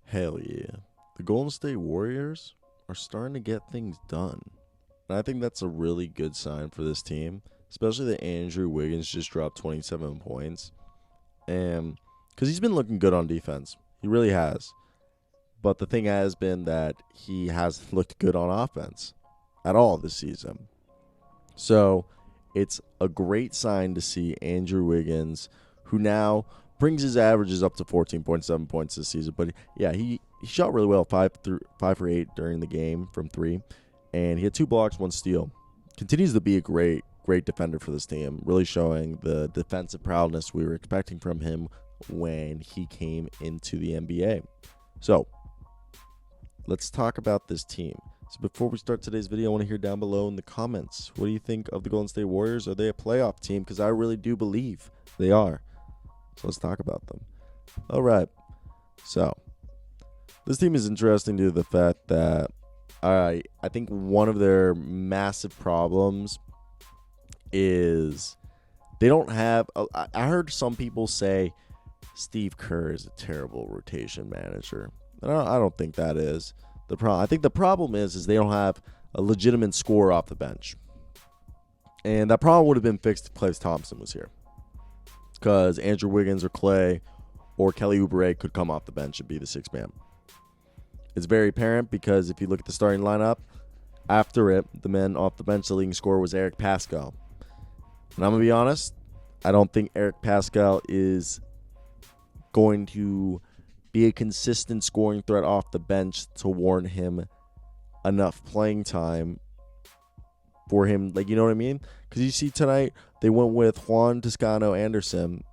Hell yeah. The Golden State Warriors are starting to get things done. And I think that's a really good sign for this team, especially that Andrew Wiggins just dropped 27 points. And because he's been looking good on defense. He really has. But the thing has been that he hasn't looked good on offense at all this season. So it's a great sign to see Andrew Wiggins, who now brings his averages up to 14.7 points this season. But yeah, he shot really well, 5 for 8 during the game from 3. And he had 2 blocks, 1 steal. Continues to be a great defender for this team, really showing the defensive prowess we were expecting from him when he came into the NBA. So let's talk about this team. So before we start today's video, I want to hear down below in the comments, what do you think of the Golden State Warriors? Are they a playoff team? Because I really do believe they are. So let's talk about them. All right. So this team is interesting due to the fact that I think one of their massive problems is they don't have I heard some people say Steve Kerr is a terrible rotation manager. And I don't think that is the problem. I think the problem is they don't have a legitimate scorer off the bench. And that problem would have been fixed if Klay Thompson was here. Because Andrew Wiggins or Klay or Kelly Oubre could come off the bench and be the sixth man. It's very apparent because if you look at the starting lineup, after it, the man off the bench, the leading scorer was Eric Pascal. And I'm going to be honest, I don't think Eric Pascal is going to be a consistent scoring threat off the bench to warrant him enough playing time for him. Like, you know what I mean? Because you see tonight, they went with Juan Toscano Anderson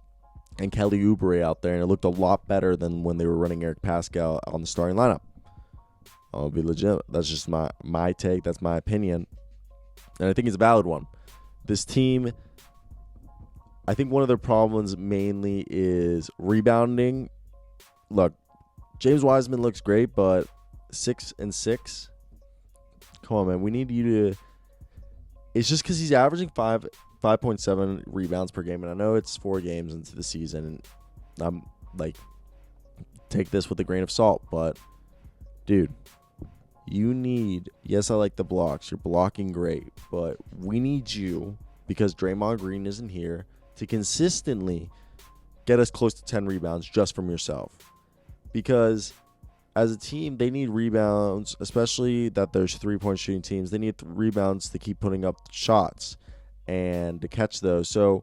and Kelly Oubre out there, and it looked a lot better than when they were running Eric Pascal on the starting lineup. I'll be legit. That's just my take. That's my opinion. And I think it's a valid one. This team, I think one of their problems mainly is rebounding. Look, James Wiseman looks great, but 6 and 6. Come on, man. We need you to. It's just because he's averaging 5.7 rebounds per game, and I know it's 4 games into the season, and I'm like, take this with a grain of salt, but dude, you need. Yes, I like the blocks. You're blocking great, but we need you, because Draymond Green isn't here, to consistently get us close to 10 rebounds just from yourself. Because as a team, they need rebounds, especially that there's 3-point shooting teams. They need rebounds to keep putting up shots and to catch those. So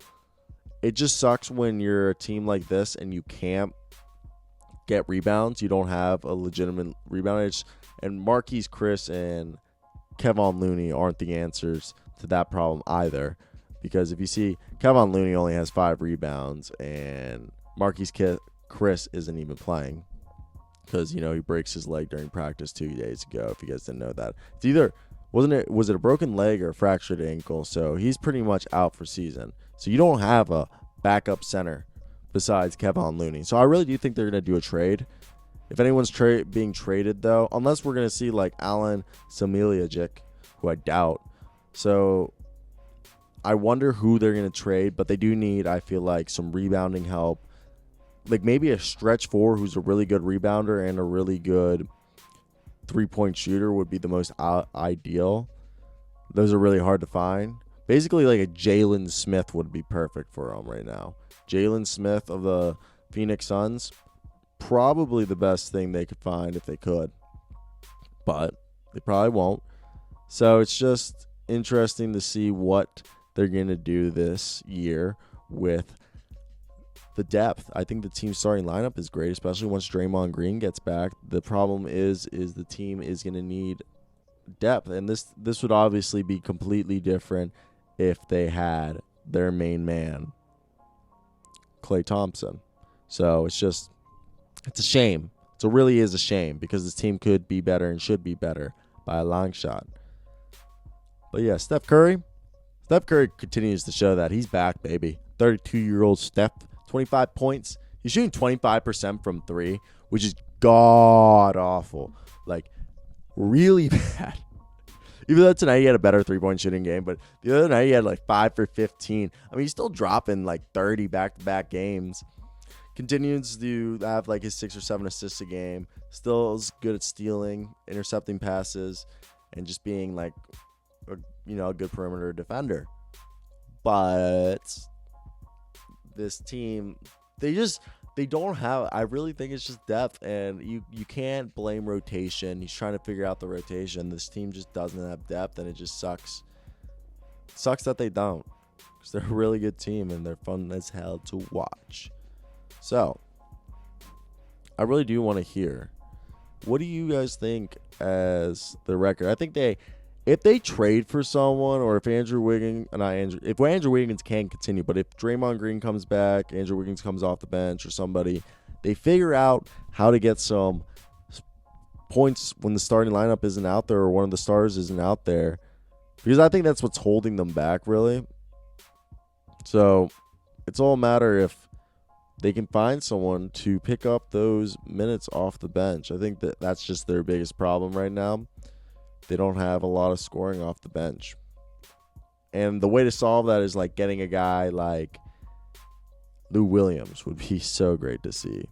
it just sucks when you're a team like this and you can't get rebounds. You don't have a legitimate rebound. And Marquise Chris and Kevon Looney aren't the answers to that problem either. Because if you see, Kevon Looney only has 5 rebounds and Marquise Chris isn't even playing. Because, you know, he breaks his leg during practice 2 days ago, if you guys didn't know that. It's either, was it a broken leg or a fractured ankle? So he's pretty much out for season. So you don't have a backup center besides Kevon Looney. So I really do think they're going to do a trade. If anyone's being traded, though, unless we're going to see like Alan Samiliajic, who I doubt. So I wonder who they're going to trade, but they do need, I feel like, some rebounding help. Like maybe a stretch 4 who's a really good rebounder and a really good 3-point shooter would be the most ideal. Those are really hard to find. Basically, like a Jalen Smith would be perfect for them right now. Jalen Smith of the Phoenix Suns, probably the best thing they could find if they could. But they probably won't. So it's just interesting to see what they're going to do this year with the depth. I think the team's starting lineup is great, especially once Draymond Green gets back. The problem is the team is going to need depth, and this would obviously be completely different if they had their main man, Klay Thompson. So it's a shame. It really is a shame because this team could be better and should be better by a long shot. But yeah, Steph Curry continues to show that he's back, baby. 32-year-old Steph. 25 points. He's shooting 25% from 3, which is god-awful. Like, really bad. Even though tonight he had a better 3-point shooting game, but the other night he had like 5 for 15. I mean, he's still dropping like 30 back-to-back games. Continues to have like his 6 or 7 assists a game. Still is good at stealing, intercepting passes, and just being like a good perimeter defender. But this team, they don't have. I really think it's just depth, and you can't blame rotation. He's trying to figure out the rotation. This team just doesn't have depth, and it just sucks. It sucks that they don't, because they're a really good team and they're fun as hell to watch. So, I really do want to hear, what do you guys think as the record? I think if they trade for someone, or if Andrew Wiggins can continue, but if Draymond Green comes back, Andrew Wiggins comes off the bench, or somebody, they figure out how to get some points when the starting lineup isn't out there, or one of the stars isn't out there, because I think that's what's holding them back, really. So it's all a matter if they can find someone to pick up those minutes off the bench. I think that's just their biggest problem right now. They don't have a lot of scoring off the bench. And the way to solve that is like getting a guy like Lou Williams would be so great to see.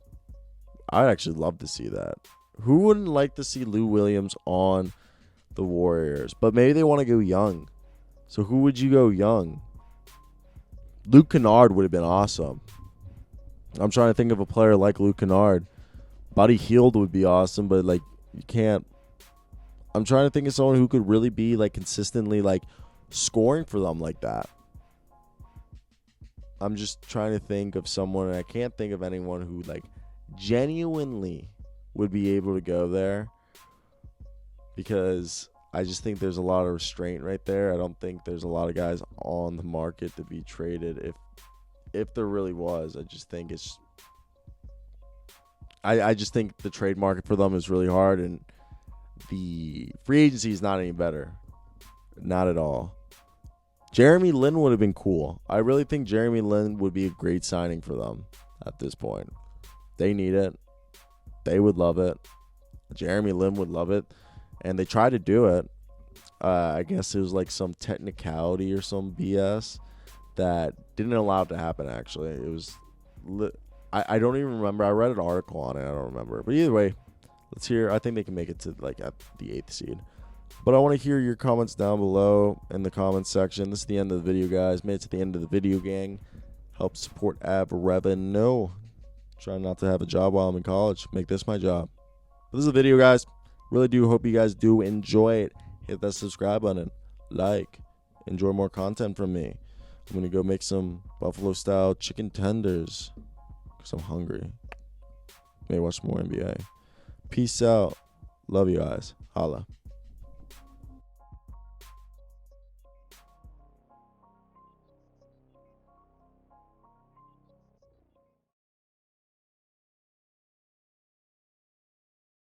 I'd actually love to see that. Who wouldn't like to see Lou Williams on the Warriors? But maybe they want to go young. So who would you go young? Luke Kennard would have been awesome. I'm trying to think of a player like Luke Kennard. Buddy Hield would be awesome, but like you can't. I'm trying to think of someone who could really be like consistently like scoring for them like that. I'm just trying to think of someone, and I can't think of anyone who like genuinely would be able to go there, because I just think there's a lot of restraint right there. I don't think there's a lot of guys on the market to be traded. If there really was, I just think it's. I just think the trade market for them is really hard, and the free agency is not any better. Not at all. Jeremy Lin would have been cool. I really think Jeremy Lin would be a great signing for them at this point. They need it. They would love it. Jeremy Lin would love it. And they tried to do it. I guess it was like some technicality or some BS that didn't allow it to happen, actually. It was... I don't even remember. I read an article on it. I don't remember. But either way, let's hear. I think they can make it to like at the 8th seed. But I want to hear your comments down below in the comments section. This is the end of the video, guys. Made it to the end of the video, gang. Help support Ab Revenue. Trying not to have a job while I'm in college. Make this my job. But this is a video, guys. Really do hope you guys do enjoy it. Hit that subscribe button. Like. Enjoy more content from me. I'm going to go make some Buffalo-style chicken tenders because I'm hungry. May watch more NBA. Peace out. Love you guys. Holla.